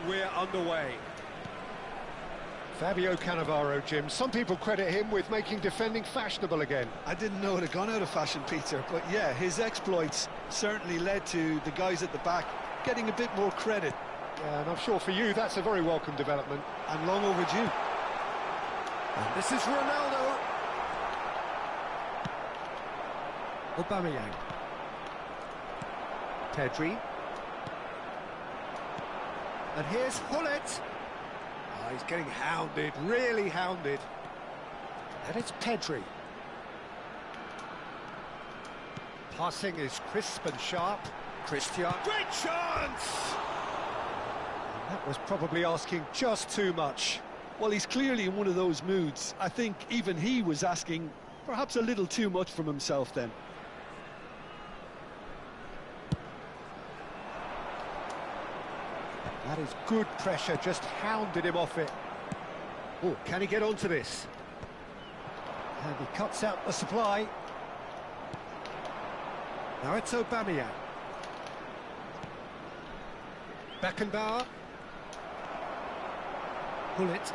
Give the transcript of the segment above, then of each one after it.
And we're underway. Fabio Cannavaro, Jim. Some people credit him with making defending fashionable again. I didn't know it had gone out of fashion, Peter, but yeah, his exploits certainly led to the guys at the back getting a bit more credit. Yeah, and I'm sure for you that's a very welcome development. And long overdue. And this is Ronaldo. Aubameyang. Pedri. And here's Hullet. Oh, he's getting hounded, really hounded. And it's Pedri. Passing is crisp and sharp. Christian. Great chance! And that was probably asking just too much. Well, he's clearly in one of those moods. I think even he was asking perhaps a little too much from himself then. That is good pressure, just hounded him off it. Oh, can he get onto this? And he cuts out the supply. Now it's Aubameyang. Beckenbauer. Hullet.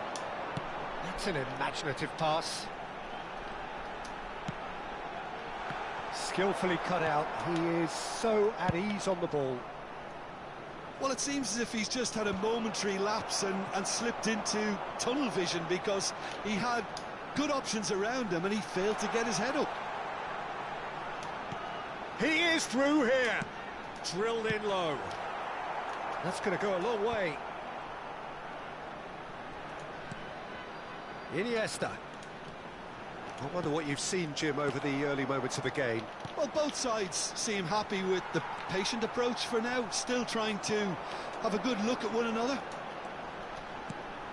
That's an imaginative pass. Skillfully cut out. He is so at ease on the ball. Well, it seems as if he's just had a momentary lapse and slipped into tunnel vision because he had good options around him and he failed to get his head up. He is through here. Drilled in low. That's going to go a long way. Iniesta. I wonder what you've seen, Jim, over the early moments of the game. Well, both sides seem happy with the patient approach for now, still trying to have a good look at one another.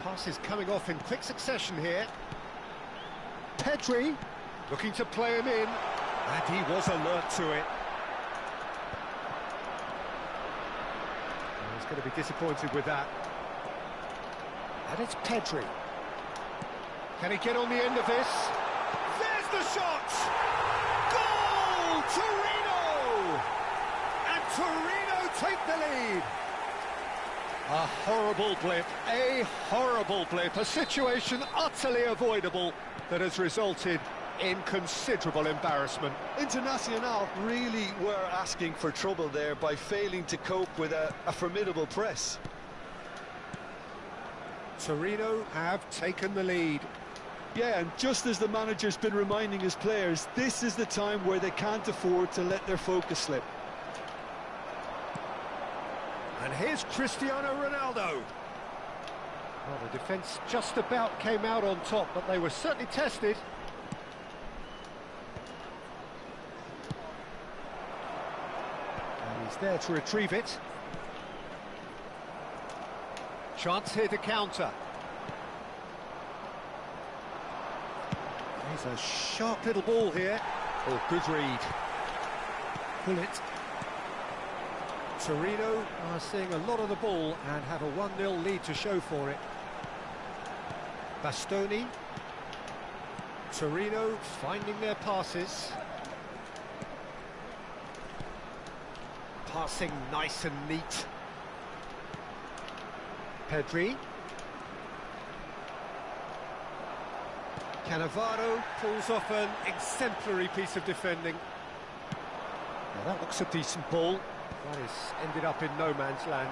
Passes coming off in quick succession here. Pedri looking to play him in, and he was alert to it. He's going to be disappointed with that. And it's Pedri. Can he get on the end of this? There's the shot! Goal! Torino! And Torino take the lead. A horrible blip, a situation utterly avoidable that has resulted in considerable embarrassment. Internacional really were asking for trouble there by failing to cope with a formidable press. Torino have taken the lead. Yeah, and just as the manager's been reminding his players, this is the time where they can't afford to let their focus slip. And here's Cristiano Ronaldo. Well, the defence just about came out on top, but they were certainly tested. And he's there to retrieve it. Chance here to counter. He's a sharp little ball here. Oh, good read. Pull it. Torino are seeing a lot of the ball and have a 1-0 lead to show for it. Bastoni. Torino finding their passes. Passing nice and neat. Pedri. Cannavaro pulls off an exemplary piece of defending. Now that looks a decent ball. That is ended up in no man's land.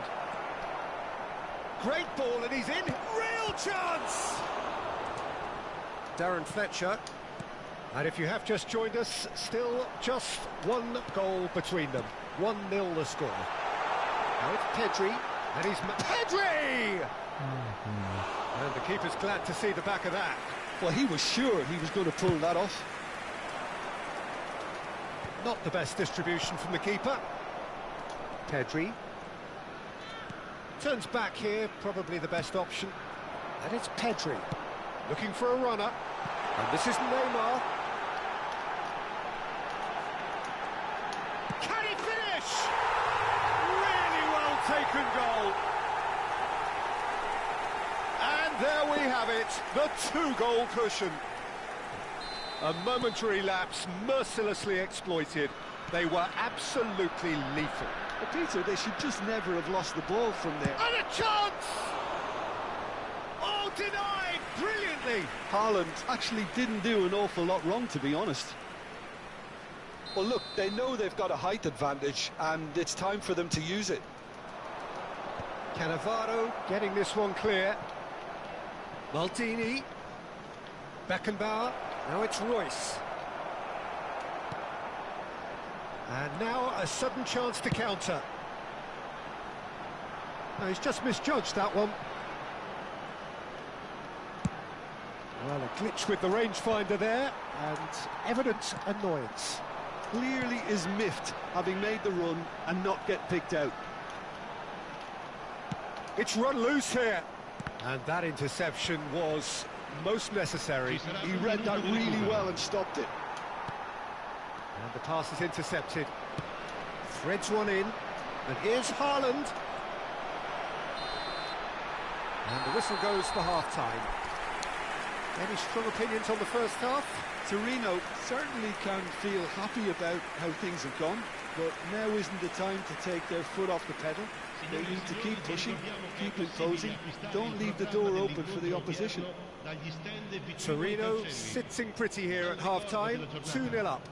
Great ball, and he's in. Real chance! Darren Fletcher. And if you have just joined us, still just one goal between them. 1-0 the score. Now it's Pedri, and he's... Pedri! And the keeper's glad to see the back of that. Well, he was sure he was going to pull that off. Not the best distribution from the keeper. Pedri. Turns back here, probably the best option. And it's Pedri. Looking for a runner. And this is Neymar. Can he finish? Really well taken goal. And there we have it, the 2-goal cushion. A momentary lapse, mercilessly exploited. They were absolutely lethal. But Peter, they should just never have lost the ball from there. And a chance! denied brilliantly. Haaland actually didn't do an awful lot wrong, to be honest. Well, look, they know they've got a height advantage, and it's time for them to use it. Cannavaro getting this one clear. Maldini. Beckenbauer. Now it's Royce. And now a sudden chance to counter. No, he's just misjudged that one. Well, a glitch with the rangefinder there, and evident annoyance. Clearly is miffed, having made the run and not get picked out. It's run loose here. And that interception was most necessary. He read that really well and stopped it. And the pass is intercepted. Threads one in. And here's Haaland. And the whistle goes for half-time. Any strong opinions on the first half? Torino certainly can feel happy about how things have gone, but now isn't the time to take their foot off the pedal. They need to keep pushing, keep imposing, don't leave the door open for the opposition. Torino sitting pretty here at half-time, 2-0 up.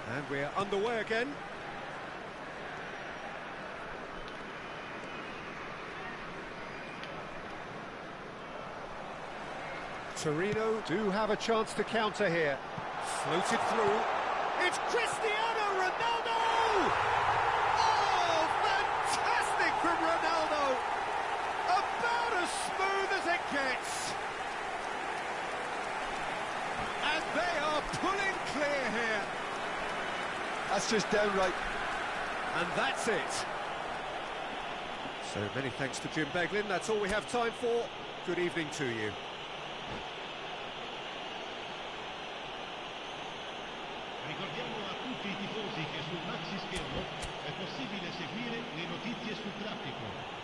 And we're underway again. Torino do have a chance to counter here. Floated through. It's Cristiano Ronaldo! Oh, fantastic from Ronaldo! About as smooth as it gets. And they are pulling clear here. That's just downright. And that's it. So many thanks to Jim Beglin. That's all we have time for. Good evening to you. Ricordiamo a tutti i tifosi che sul maxi schermo è possibile seguire le notizie sul traffico.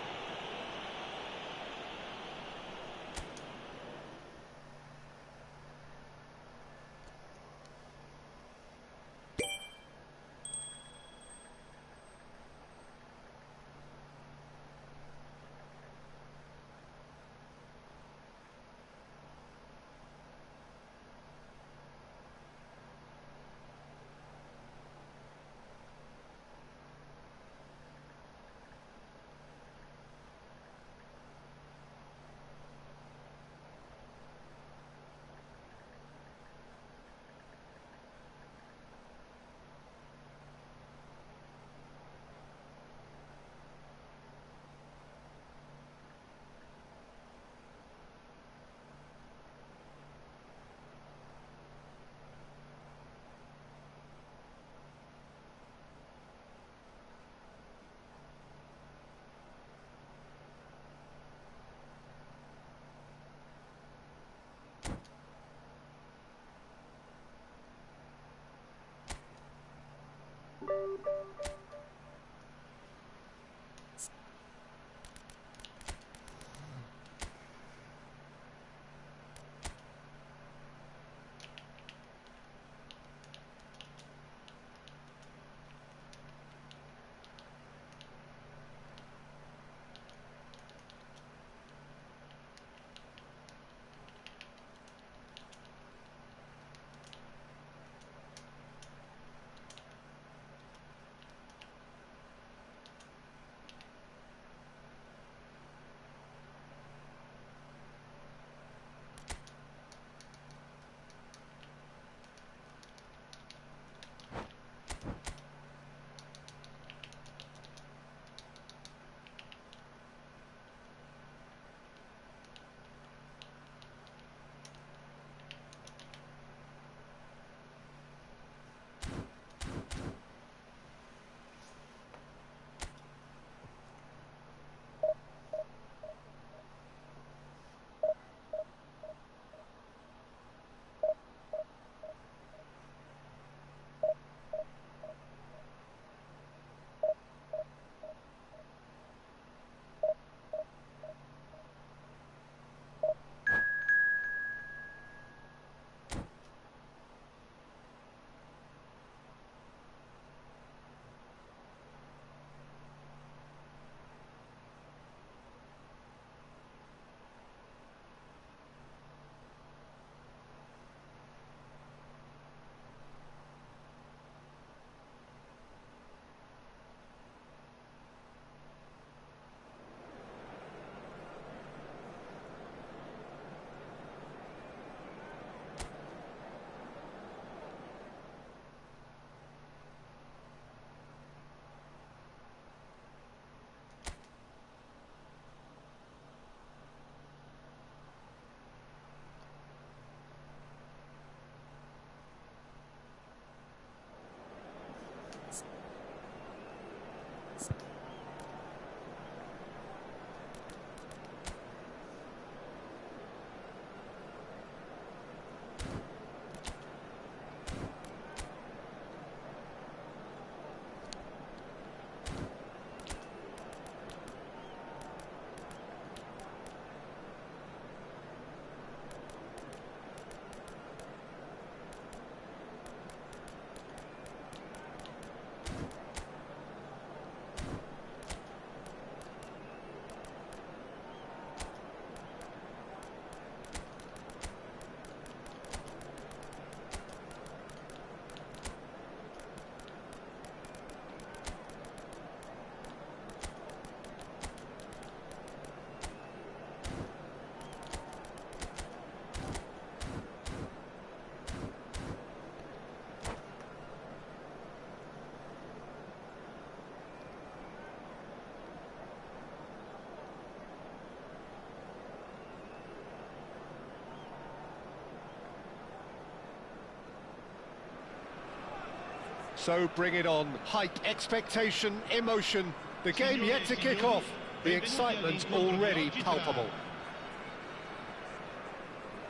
So bring it on. Hype, expectation, emotion. The game yet to kick off. The excitement already palpable.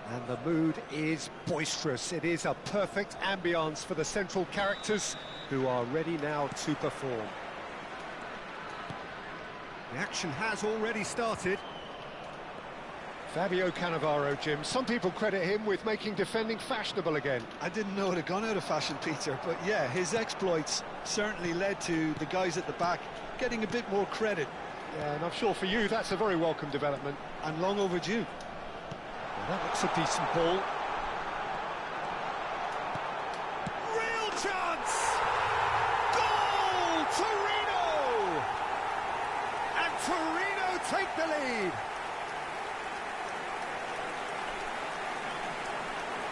And the mood is boisterous. It is a perfect ambience for the central characters who are ready now to perform. The action has already started. Fabio Cannavaro, Jim. Some people credit him with making defending fashionable again. I didn't know it had gone out of fashion, Peter, but yeah, his exploits certainly led to the guys at the back getting a bit more credit. Yeah, and I'm sure for you that's a very welcome development. And long overdue. Well, that looks a decent ball. Real chance! Goal! Torino! And Torino take the lead.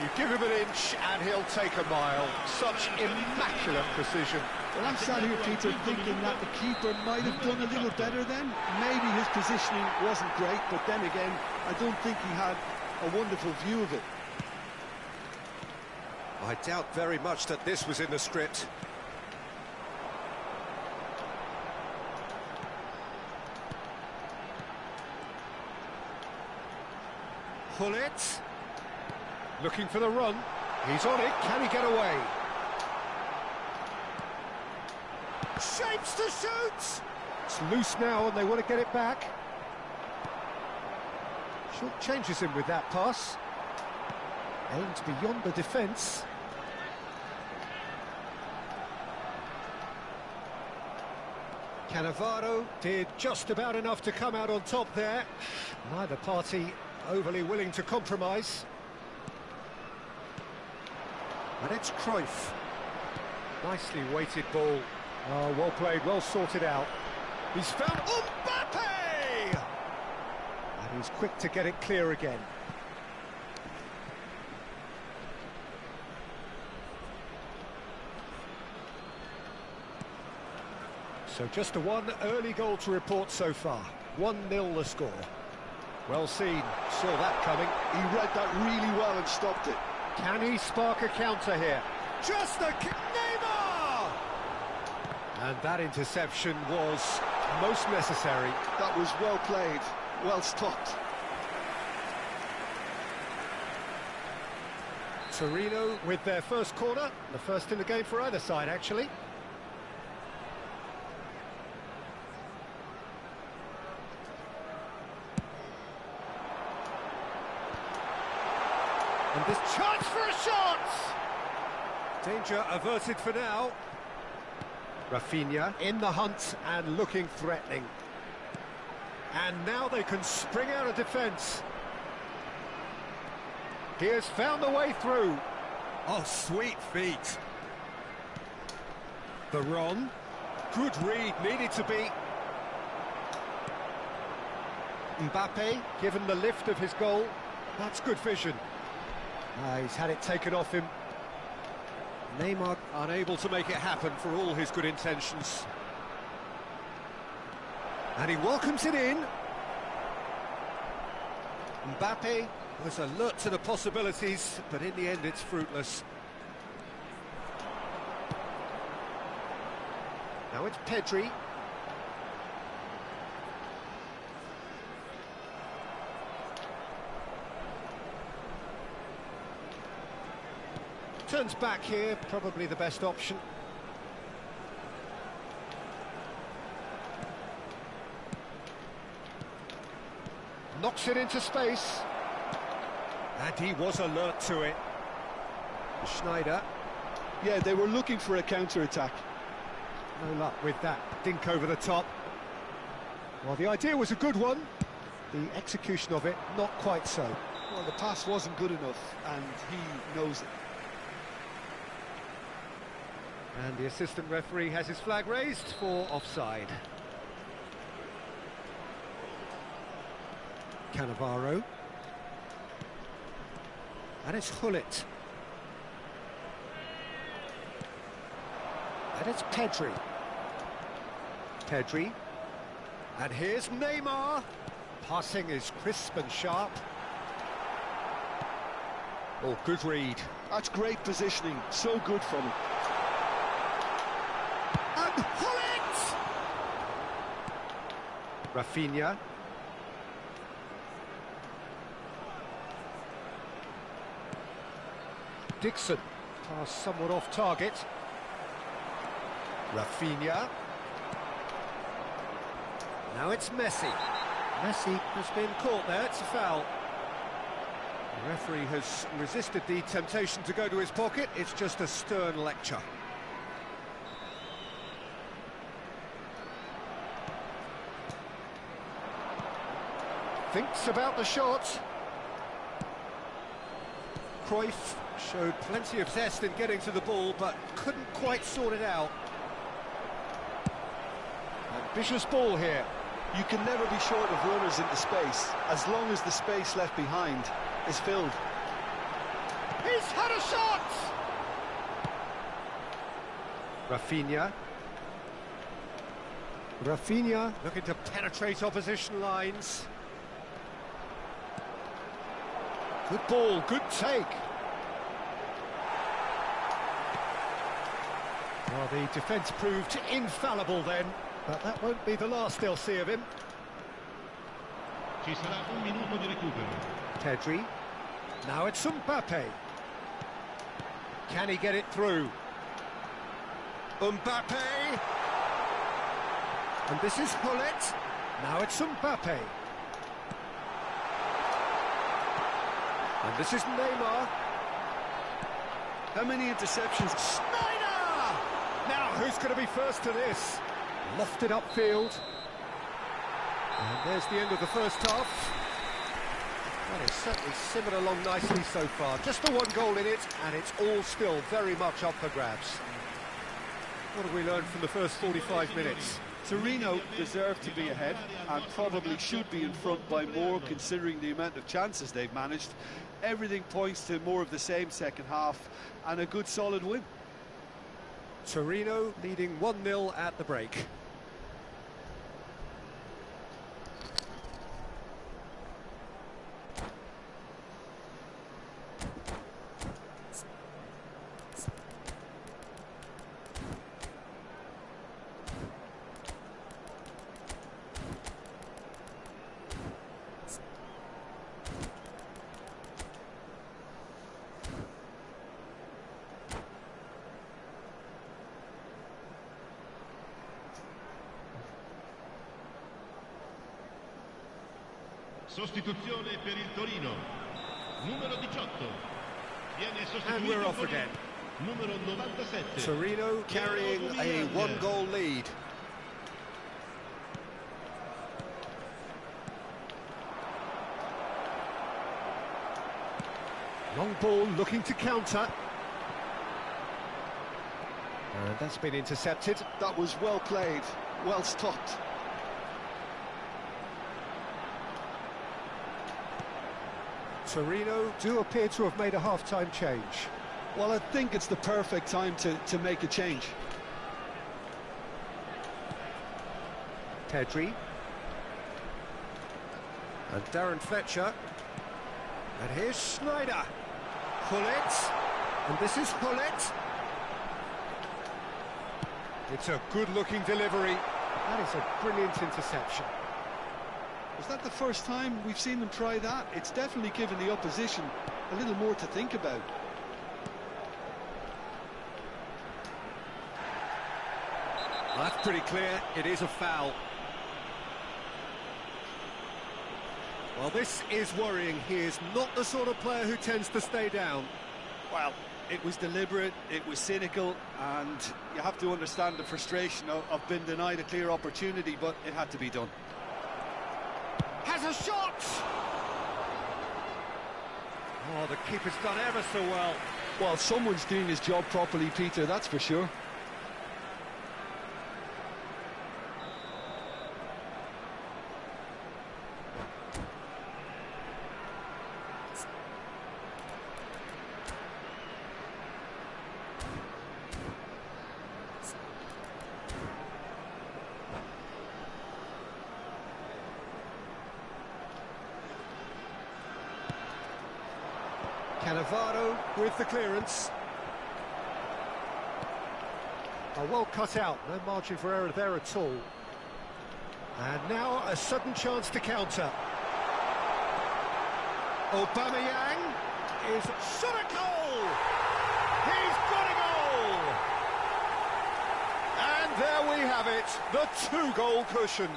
You give him an inch and he'll take a mile. Such immaculate precision. Well, I'm sat here, Peter, thinking that the keeper might have done a little better then. Maybe his positioning wasn't great, but then again, I don't think he had a wonderful view of it. I doubt very much that this was in the script. Hullet. Looking for the run. He's on it. Can he get away? Shapes to shoot! It's loose now and they want to get it back. Short changes him with that pass. Aimed beyond the defence. Cannavaro did just about enough to come out on top there. Neither party overly willing to compromise. And it's Cruyff. Nicely weighted ball. Oh, well played, well sorted out. He's found Mbappe! And he's quick to get it clear again. So just the one early goal to report so far. 1-0 the score. Well seen, saw that coming. He read that really well and stopped it. Can he spark a counter here? Just a kick, Neymar! And that interception was most necessary. That was well played, well stopped. Torino with their first corner, the first in the game for either side, actually. And this chance for a shot! Danger averted for now. Rafinha in the hunt and looking threatening. And now they can spring out of defence. He has found the way through. Oh, sweet feet. The run. Good read, needed to be. Mbappe, given the lift of his goal. That's good vision. He's had it taken off him. Neymar unable to make it happen for all his good intentions. And he welcomes it in. Mbappe was alert to the possibilities, but in the end it's fruitless. Now it's Pedri. Turns back here, probably the best option. Knocks it into space. And he was alert to it. Schneider. Yeah, they were looking for a counter-attack. No luck with that. Dink over the top. Well, the idea was a good one. The execution of it, not quite so. Well, the pass wasn't good enough, and he knows it. And the assistant referee has his flag raised for offside. Cannavaro. And it's Hullet. And it's Pedri. Pedri. And here's Neymar. Passing is crisp and sharp. Oh, good read. That's great positioning, so good from him. And Hullet! Rafinha. Dixon. Pass somewhat off target. Rafinha. Now it's Messi. Messi has been caught there, it's a foul. The referee has resisted the temptation to go to his pocket, it's just a stern lecture. Thinks about the shot. Cruyff showed plenty of zest in getting to the ball, but couldn't quite sort it out. Ambitious ball here. You can never be short of runners into space, as long as the space left behind is filled. He's had a shot! Rafinha. Rafinha looking to penetrate opposition lines. Good ball, good take. Well, the defence proved infallible then, but that won't be the last they'll see of him. Ci sarà un minuto di recupero. Pedri. Now it's Mbappe. Can he get it through? Mbappe! And this is Hullet. Now it's Mbappe. And this is Neymar. How many interceptions? Schneider! Now, who's going to be first to this? Lofted upfield. And there's the end of the first half. Well, it's certainly simmered along nicely so far. Just the one goal in it, and it's all still very much up for grabs. What have we learned from the first 45 minutes? Torino deserve to be ahead, and probably should be in front by more, considering the amount of chances they've managed. Everything points to more of the same second half, and a good solid win. Torino leading 1-0 at the break. Sostituzione per il Torino. Numero 18. Viene sostituito. And we're off again. Numero 97. Torino carrying a one-goal lead. Long ball looking to counter. And that's been intercepted. That was well played, well stopped. Torino do appear to have made a half-time change. Well, I think it's the perfect time to make a change. Pedri. And Darren Fletcher. And here's Schneider. Hullet. And this is Hullet. It's a good-looking delivery. That is a brilliant interception. Was that the first time we've seen them try that? It's definitely given the opposition a little more to think about. Well, that's pretty clear, it is a foul. Well, this is worrying. He is not the sort of player who tends to stay down. Well, it was deliberate, it was cynical, and you have to understand the frustration of being denied a clear opportunity, but it had to be done. Has a shot! Oh, the keeper's done ever so well. Well, someone's doing his job properly, Peter, that's for sure. Amado with the clearance. Oh, well cut out, no margin for error there at all. And now a sudden chance to counter. Aubameyang is shot at goal! He's got a goal! And there we have it, the two-goal cushion.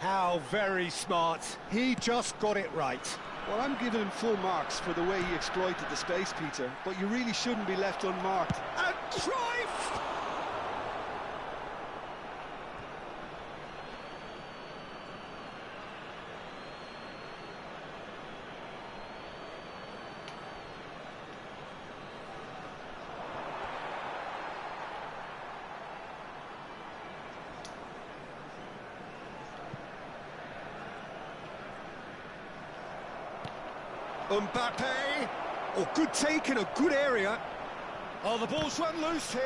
How very smart, he just got it right. Well, I'm giving him full marks for the way he exploited the space, Peter, but you really shouldn't be left unmarked. And Cruyff! Mbappe, oh, good take in a good area. Oh, the ball's run loose here.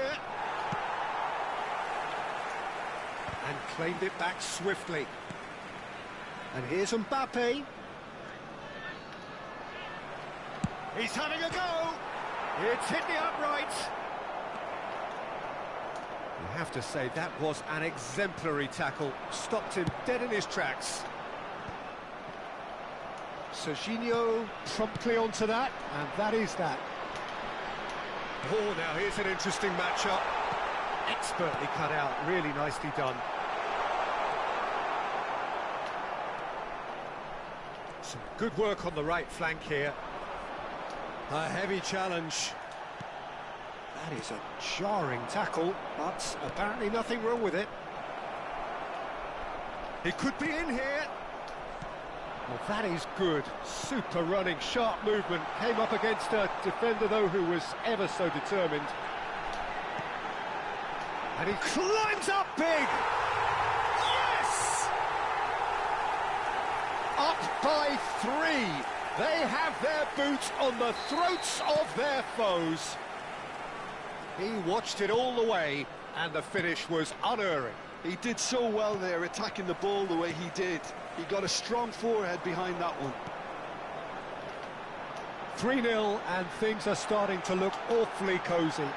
And claimed it back swiftly. And here's Mbappe. He's having a go. It's hit the upright. You have to say that was an exemplary tackle. Stopped him dead in his tracks. Serginho promptly onto that, and that is that. Oh, now here's an interesting matchup. Expertly cut out, really nicely done. Some good work on the right flank here. A heavy challenge. That is a jarring tackle, but apparently nothing wrong with it. He could be in here. Well, that is good. Super running, sharp movement. Came up against a defender, though, who was ever so determined. And he climbs up big! Yes! Up by 3. They have their boots on the throats of their foes. He watched it all the way, and the finish was unerring. He did so well there, attacking the ball the way he did. He got a strong forehead behind that one. 3-0, and things are starting to look awfully cosy.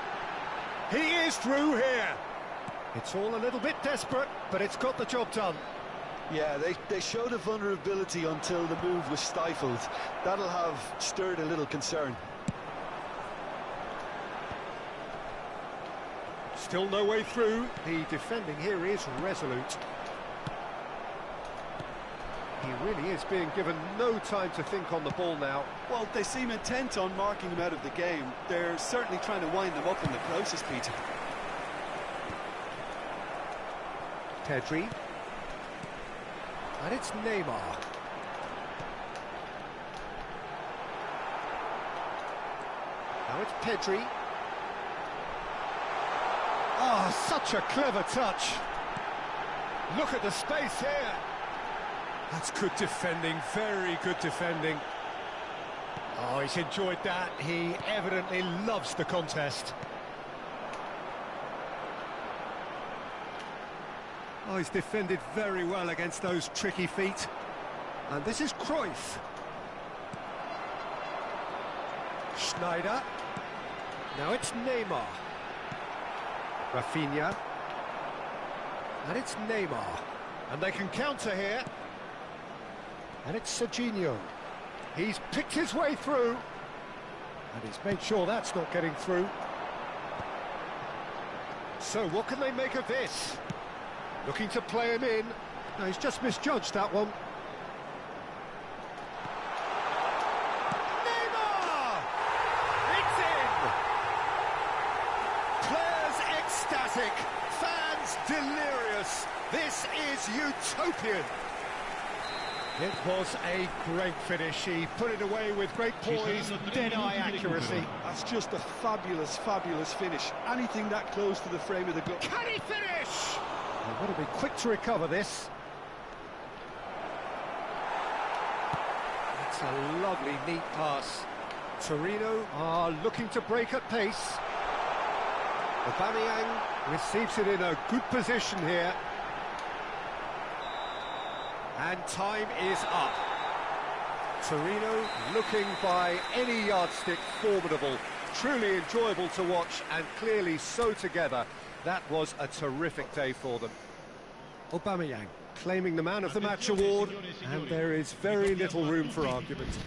He is through here. It's all a little bit desperate, but it's got the job done. Yeah, they showed a vulnerability until the move was stifled. That'll have stirred a little concern. Still no way through. The defending here is resolute. He really is being given no time to think on the ball now. Well, they seem intent on marking him out of the game. They're certainly trying to wind them up in the process, Peter. Pedri. And it's Neymar. Now it's Pedri. Oh, such a clever touch. Look at the space here. That's good defending, very good defending. Oh, he's enjoyed that. He evidently loves the contest. Oh, he's defended very well against those tricky feet. And this is Cruyff. Schneider. Now it's Neymar. Rafinha. And it's Neymar. And they can counter here. And it's Serginho. He's picked his way through. And he's made sure that's not getting through. So what can they make of this? Looking to play him in. No, he's just misjudged that one. Neymar! It's in! Players ecstatic, fans delirious. This is utopian. It was a great finish. He put it away with great poise, dead-eye accuracy. That's just a fabulous, fabulous finish. Anything that close to the frame of the goal. Can he finish? They've got to be quick to recover this. It's a lovely, neat pass. Torino are looking to break at pace. Aubameyang receives it in a good position here. And time is up. Torino looking by any yardstick formidable. Truly enjoyable to watch and clearly so together. That was a terrific day for them. Aubameyang claiming the Man of the Match award, and there is very little room for argument.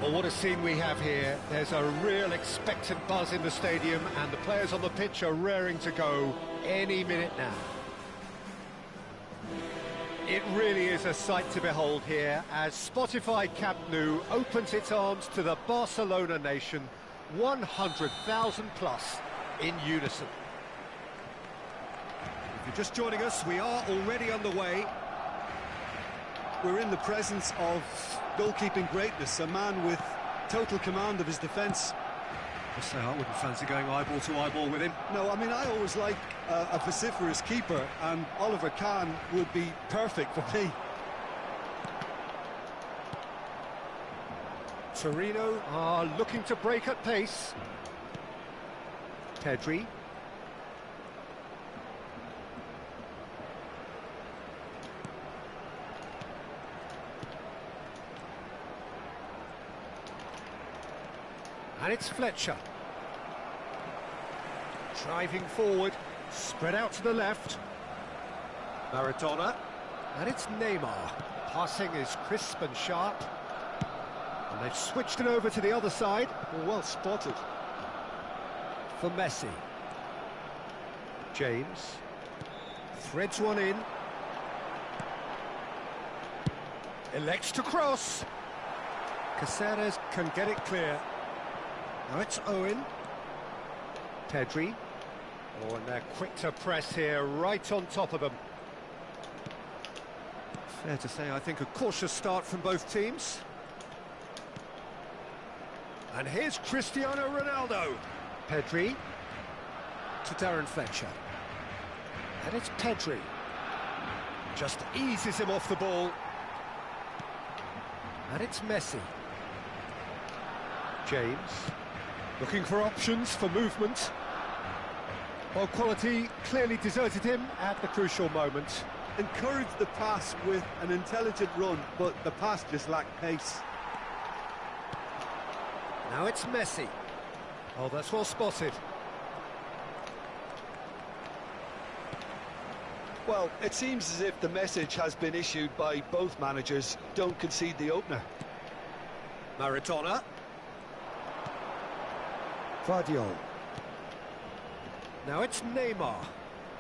Well, what a scene we have here. There's a real expectant buzz in the stadium and the players on the pitch are raring to go any minute now. It really is a sight to behold here as Spotify Camp Nou opens its arms to the Barcelona nation, 100,000 plus in unison. If you're just joining us, we are already underway. We're in the presence of goalkeeping greatness, a man with total command of his defence. I say I wouldn't fancy going eyeball to eyeball with him. No, I mean, I always like a vociferous keeper, and Oliver Kahn would be perfect for me. Torino are looking to break at pace. Pedri. And it's Fletcher. Driving forward, spread out to the left. Maradona. And it's Neymar. Passing is crisp and sharp. And they've switched it over to the other side. Well spotted. For Messi. James. Threads one in. Elects to cross. Caceres can get it clear. Now it's Owen. Pedri. Oh, and they're quick to press here, right on top of them. Fair to say, I think, a cautious start from both teams. And here's Cristiano Ronaldo. Pedri. To Darren Fletcher. And it's Pedri. Just eases him off the ball. And it's Messi. James. Looking for options for movement. Well, quality clearly deserted him at the crucial moment. Encouraged the pass with an intelligent run, but the pass just lacked pace. Now it's Messi. Oh, that's well spotted. Well, it seems as if the message has been issued by both managers: don't concede the opener. Maradona. Vardiol. Now it's Neymar.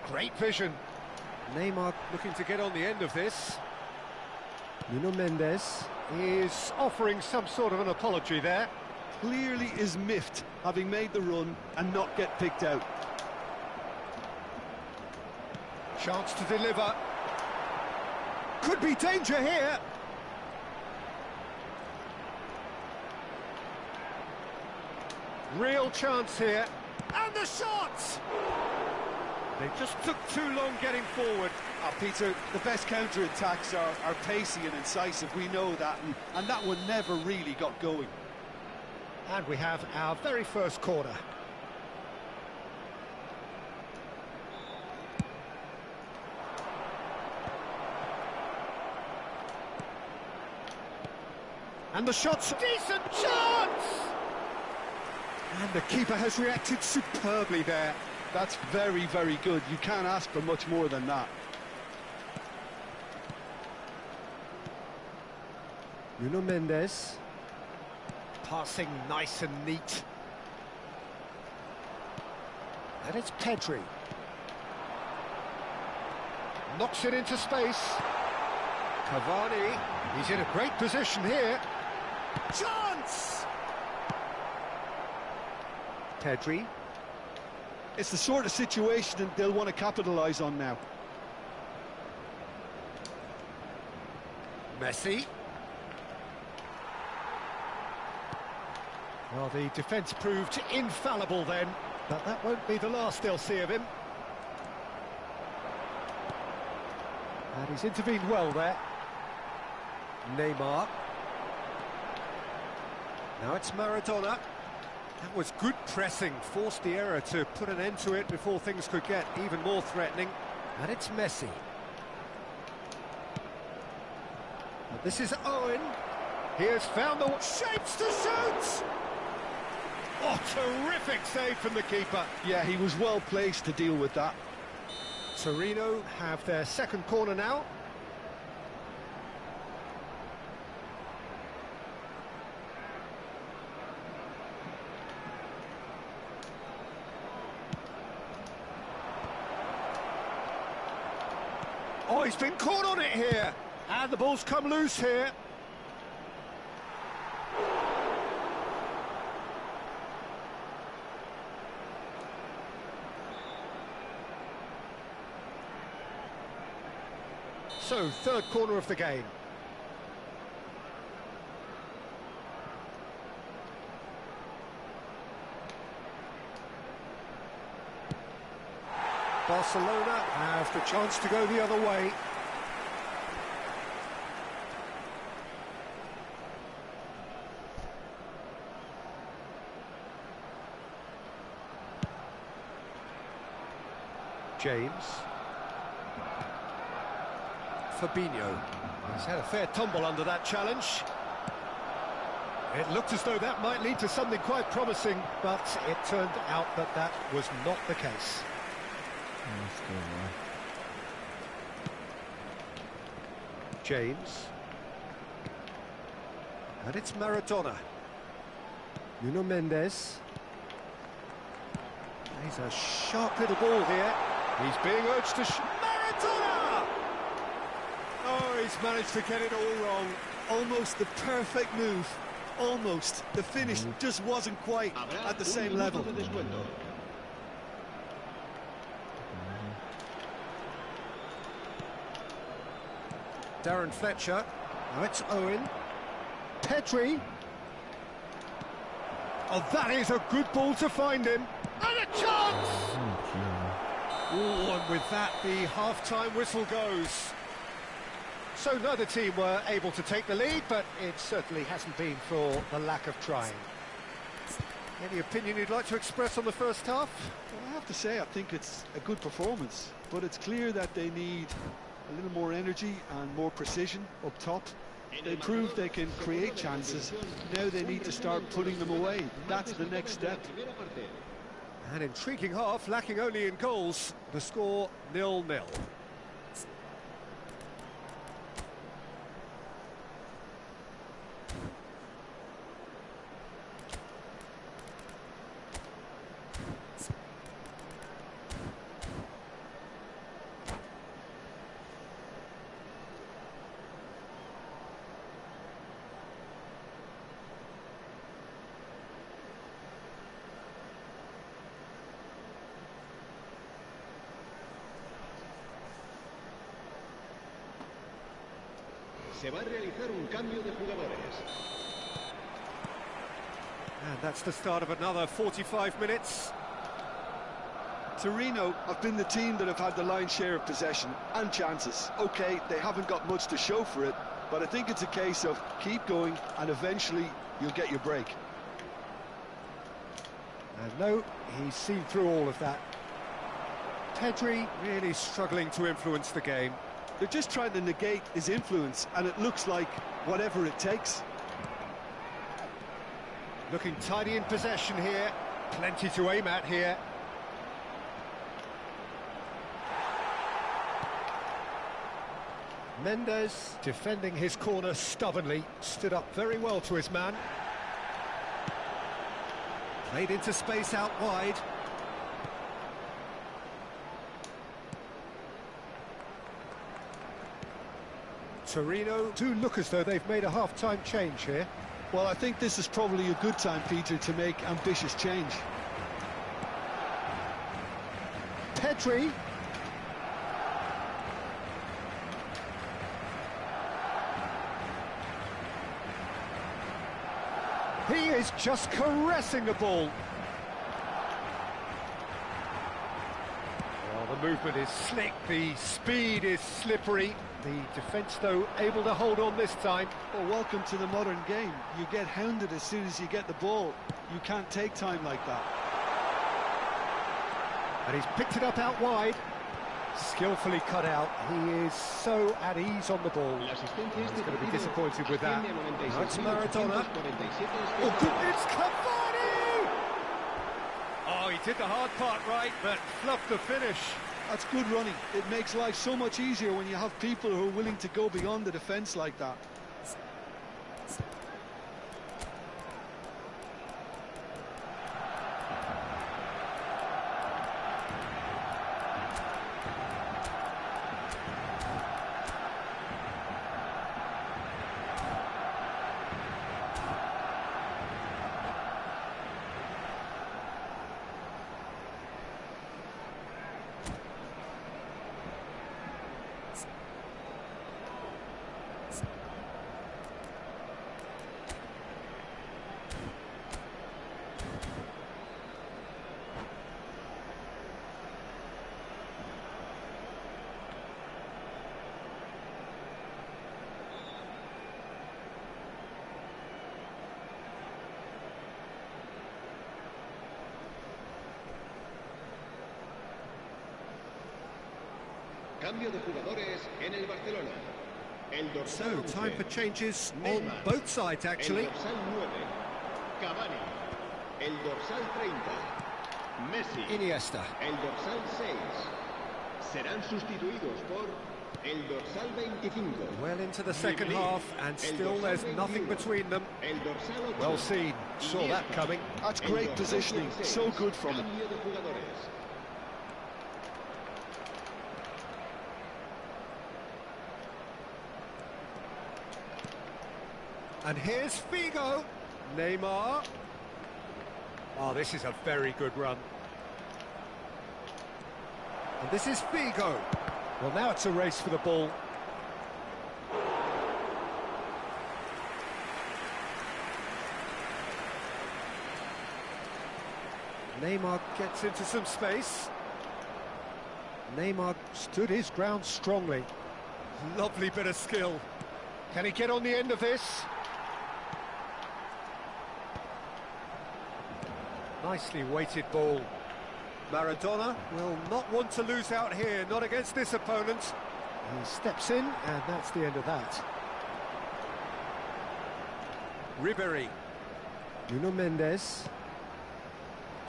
Great vision. Neymar looking to get on the end of this. Nuno Mendes is offering some sort of an apology there. Clearly is miffed, having made the run and not get picked out. Chance to deliver. Could be danger here. Real chance here. And the shot! They just took too long getting forward. Peter, the best counter-attacks are pacey and incisive, we know that, and that one never really got going. And we have our very first corner. And the shot's decent chance! And the keeper has reacted superbly there. That's very, very good. You can't ask for much more than that. Nuno Mendes. Passing nice and neat. And it's Pedri. Knocks it into space. Cavani. He's in a great position here. Chance! Pedri. It's the sort of situation that they'll want to capitalise on now. Messi. Well, the defence proved infallible then, but that won't be the last they'll see of him. And he's intervened well there. Neymar. Now it's Maradona. That was good pressing, forced the error to put an end to it before things could get even more threatening. And it's Messi. But this is Owen. He has found the shapes to shoot! Oh, terrific save from the keeper. Yeah, he was well placed to deal with that. Torino have their second corner now. Oh, he's been caught on it here. And the ball's come loose here. So, third corner of the game. Barcelona have the chance to go the other way. James. Fabinho. He's had a fair tumble under that challenge. It looked as though that might lead to something quite promising, but it turned out that that was not the case. James. And it's Maradona. Nuno Mendes. He's a sharp little ball here. He's being urged to Maradona! Oh, he's managed to get it all wrong. Almost the perfect move. Almost. The finish just wasn't quite at the same level. Darren Fletcher. Now it's Owen. Pedri. Oh, that is a good ball to find him. And a chance! Oh, and with that, the half-time whistle goes. So neither team were able to take the lead, but it certainly hasn't been for the lack of trying. Any opinion you'd like to express on the first half? Well, I have to say, I think it's a good performance, but it's clear that they need a little more energy and more precision up top. They proved they can create chances. Now they need to start putting them away. That's the next step. An intriguing half, lacking only in goals. The score 0-0. Se va a realizar un cambio de jugadores. And that's the start of another 45 minutes. Torino have been the team that have had the lion's share of possession and chances. OK, they haven't got much to show for it, but I think it's a case of keep going and eventually you'll get your break. And no, he's seen through all of that. Pedri really struggling to influence the game. They're just trying to negate his influence, and it looks like whatever it takes. Looking tidy in possession here. Plenty to aim at here. Mendes, defending his corner stubbornly, stood up very well to his man. Played into space out wide. Torino do look as though they've made a half-time change here. Well, I think this is probably a good time, Peter, to make ambitious change. Pedri. He is just caressing the ball. Well, the movement is slick, the speed is slippery. The defence, though, able to hold on this time. Well, welcome to the modern game. You get hounded as soon as you get the ball. You can't take time like that. And he's picked it up out wide. Skillfully cut out. He is so at ease on the ball. He's going to be disappointed with that. That's Maradona. Oh, it's Cavani! Oh, he did the hard part right, but fluffed the finish. That's good running. It makes life so much easier when you have people who are willing to go beyond the defence like that. Cambio de jugadores en el Barcelona. El So, dorsal time for 11, changes on Neymar. both sides, actually. El dorsal 9, Cavani. El dorsal 30, Messi. Iniesta. El dorsal 6 serán sustituidos por el dorsal 25. Well into the second Dribbling. half, and El still dorsal there's nothing 21. between them. El dorsal 8. Well seen, saw that Iniesta. coming. That's El great dorsal positioning, 16, so good from him. Cambio de jugadores. And here's Figo. Neymar. Oh, this is a very good run. And this is Figo. Well, now it's a race for the ball. Neymar gets into some space. Neymar stood his ground strongly. Lovely bit of skill. Can he get on the end of this? Nicely weighted ball. Maradona will not want to lose out here, not against this opponent. He steps in, and that's the end of that. Ribéry. Nuno Mendes.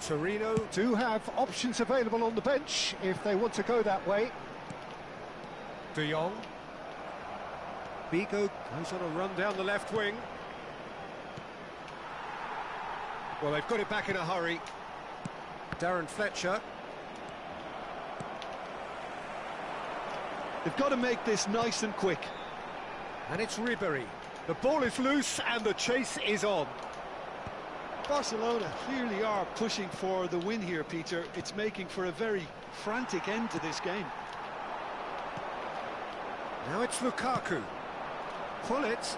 Torino do have options available on the bench if they want to go that way. De Jong. Figo goes on a run down the left wing. Well, they've got it back in a hurry. Darren Fletcher. They've got to make this nice and quick. And it's Ribéry. The ball is loose and the chase is on. Barcelona clearly are pushing for the win here, Peter. It's making for a very frantic end to this game. Now it's Lukaku. Pull it.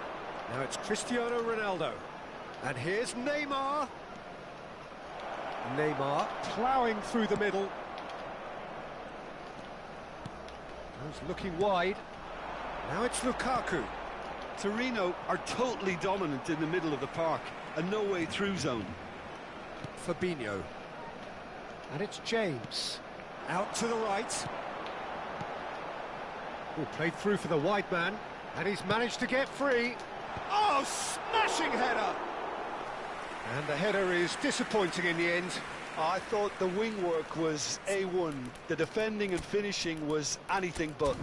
Now it's Cristiano Ronaldo. And here's Neymar. Neymar ploughing through the middle. Goes looking wide. Now it's Lukaku. Torino are totally dominant in the middle of the park. A no-way through zone. Fabinho. And it's James. Out to the right. Oh, played through for the wide man. And he's managed to get free. Oh, smashing header! And the header is disappointing in the end. I thought the wing work was A1. The defending and finishing was anything but.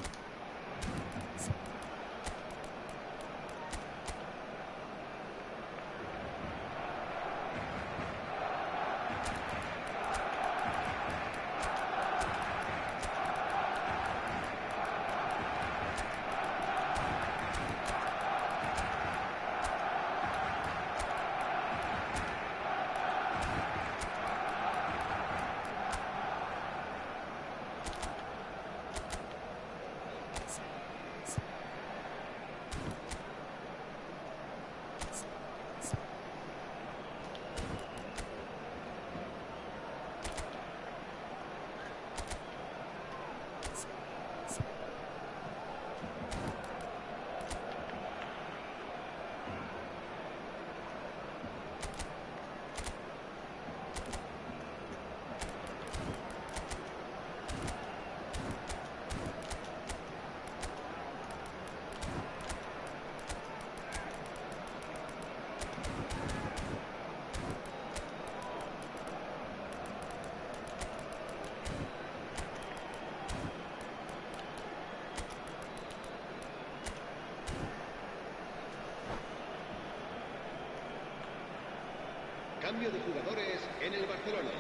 Cambio de jugadores en el Barcelona.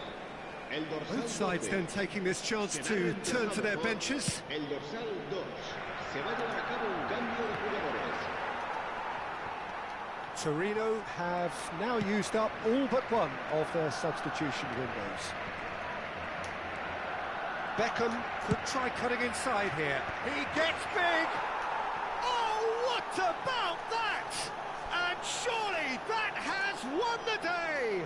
El dorsal Both sides 12 then taking this chance será to turn to reemplazado their por benches. El dorsal 2. Se va a llevar a cabo un cambio de jugadores. Torino have now used up all but one of their substitution windows. Beckham could try cutting inside here. He gets big! Oh, what about that? And surely that has won the day!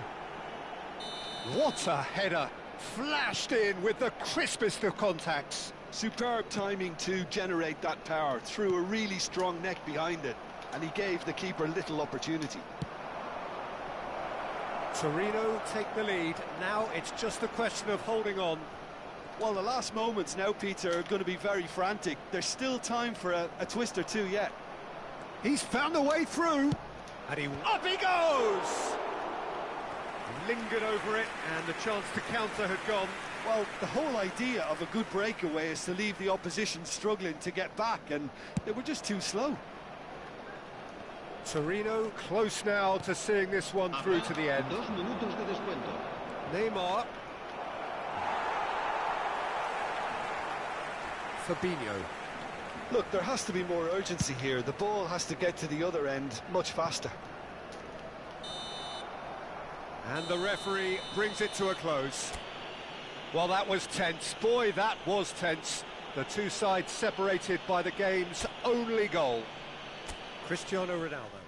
What a header! Flashed in with the crispest of contacts. Superb timing to generate that power, threw a really strong neck behind it, and he gave the keeper little opportunity. Torino take the lead. Now it's just a question of holding on. Well, the last moments now, Peter, are going to be very frantic. There's still time for a twist or two yet. He's found a way through. And up he goes! He lingered over it, and the chance to counter had gone. Well, the whole idea of a good breakaway is to leave the opposition struggling to get back, and they were just too slow. Torino close now to seeing this one through to the end. 2 minutos de descuento. Neymar. Fabinho. Look, there has to be more urgency here. The ball has to get to the other end much faster. And the referee brings it to a close. Well, that was tense. Boy, that was tense. The two sides separated by the game's only goal. Cristiano Ronaldo.